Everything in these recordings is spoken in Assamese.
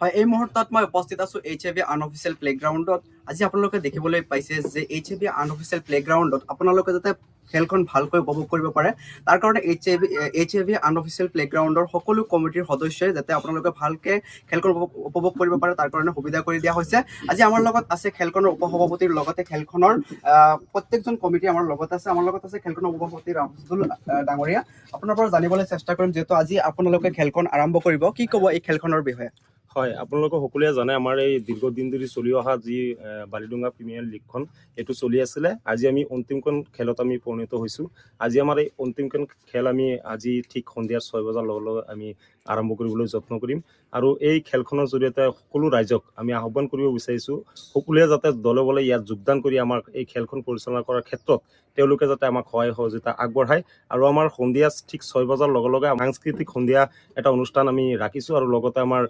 হয়, এই মুহূৰ্তত মই উপস্থিত আছো HAV আনঅফিচিয়েল প্লেগ্ৰাউণ্ডত। আজি আপোনালোকে দেখিবলৈ পাইছে যে HAV আনঅফিচিয়েল প্লেগ্ৰাউণ্ডত আপোনালোকে যাতে খেলখন ভালকৈ উপভোগ কৰিব পাৰে, তাৰ কাৰণে HAV আনঅফিচিয়েল প্লেগ্ৰাউণ্ডৰ সকলো কমিটিৰ সদস্যই যাতে আপোনালোকে ভালকে খেলখন উপভোগ কৰিব পাৰে তাৰ কাৰণে সুবিধা কৰি দিয়া হৈছে। আজি আমাৰ লগত আছে খেলখনৰ উপসভাপতিৰ লগতে খেলখনৰ প্ৰত্যেকজন কমিটি আমাৰ লগত আছে। আমাৰ লগত আছে খেলখনৰ উপসভাপতি ৰাফজুল ডাঙৰীয়া। আপোনাৰ পৰা জানিবলৈ চেষ্টা কৰিম, যিহেতু আজি আপোনালোকে খেলখন আৰম্ভ কৰিব, কি ক'ব এই খেলখনৰ বিষয়ে? হয়, আপোনালোকে সকলোৱে জানে আমাৰ এই দীৰ্ঘদিন ধৰি চলি অহা যি বালিডুঙা প্ৰিমিয়াৰ লীগখন এইটো চলি আছিলে। আজি আমি অন্তিমখন খেলত আমি পৰিণত হৈছোঁ। আজি আমাৰ এই অন্তিমখন খেল আমি আজি ঠিক সন্ধিয়া 6 বজাৰ লগে লগে আমি আৰম্ভ কৰিবলৈ যত্ন কৰিম। আৰু এই খেলখনৰ জৰিয়তে সকলো ৰাইজক আমি আহ্বান কৰিব বিচাৰিছোঁ, সকলোৱে যাতে দলে বলে ইয়াত যোগদান কৰি আমাৰ এই খেলখন পৰিচালনা কৰাৰ ক্ষেত্ৰত তেওঁলোকে যাতে আমাক সহায় সহযোগিতা আগবঢ়ায়। আৰু আমাৰ সন্ধিয়া ঠিক 6 বজাৰ লগে লগে সাংস্কৃতিক সন্ধিয়া এটা অনুষ্ঠান আমি ৰাখিছোঁ। আৰু লগতে আমাৰ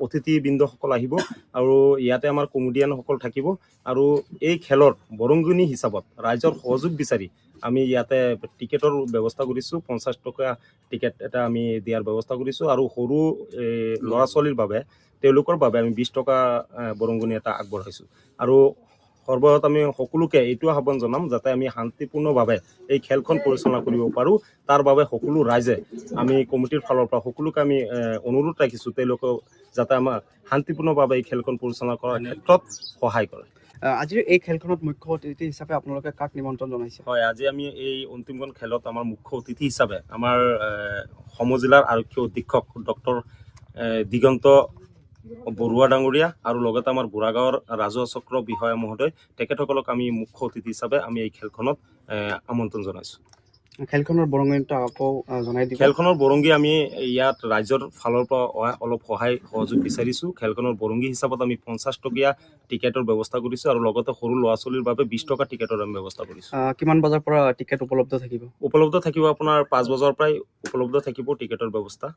অতিথিবৃন্দসকল আহিব আৰু ইয়াতে আমাৰ কমেডিয়ানসকল থাকিব। আৰু এই খেলৰ বৰংগনি হিচাপত ৰাইজৰ সহযোগ বিচাৰি আমি ইয়াতে টিকেটৰ ব্যৱস্থা কৰিছোঁ। 50 টকা টিকেট এটা আমি দিয়াৰ ব্যৱস্থা কৰিছোঁ। আৰু সৰু ল'ৰা ছোৱালীৰ বাবে তেওঁলোকৰ বাবে আমি 20 টকা বৰংগনি এটা আগবঢ়াইছোঁ। আৰু সৰ্বত আমি সকলোকে এইটো আহ্বান জনাম যাতে আমি শান্তিপূৰ্ণভাৱে এই খেলখন পৰিচালনা কৰিব পাৰোঁ। তাৰ বাবে সকলো ৰাইজে আমি কমিটিৰ ফালৰ পৰা সকলোকে আমি অনুৰোধ ৰাখিছোঁ তেওঁলোকে যাতে আমাক শান্তিপূৰ্ণভাৱে এই খেলখন পৰিচালনা কৰাৰ ক্ষেত্ৰত সহায় কৰে। আজিৰ এই খেলখনত মুখ্য অতিথি হিচাপে আপোনালোকে কাক নিমন্ত্ৰণ জনাইছে? হয়, আজি আমি এই অন্তিমখন খেলত আমাৰ মুখ্য অতিথি হিচাপে আমাৰ সমজিলাৰ আৰক্ষী অধীক্ষক ডক্টৰ দিগন্ত বৰুৱা ডাঙৰীয়া আৰু লগতে আমাৰ বুঢ়াগাঁৱৰ ৰাজহুৱা চক্ৰ বিষয়া মহোদয়, তেখেতসকলক আমি মুখ্য অতিথি হিচাপে আমি এই খেলখনত আমন্ত্ৰণ জনাইছোঁ। খেলখনৰ বৰঙণিটো আকৌ জনাই দিব। খেলখনৰ বৰংগী আমি ইয়াত ৰাইজৰ ফালৰ পৰা অলপ সহায় সহযোগ বিচাৰিছোঁ। খেলখনৰ বৰংগী হিচাপত আমি 50 টকীয়া টিকেটৰ ব্যৱস্থা কৰিছোঁ আৰু লগতে সৰু ল'ৰা ছোৱালীৰ বাবে 20 টকা টিকেটৰ আমি ব্যৱস্থা কৰিছোঁ। কিমান বজাৰ পৰা টিকেট উপলব্ধ থাকিব? উপলব্ধ থাকিব আপোনাৰ 5 বজাৰ পৰাই উপলব্ধ থাকিব টিকেটৰ ব্যৱস্থা।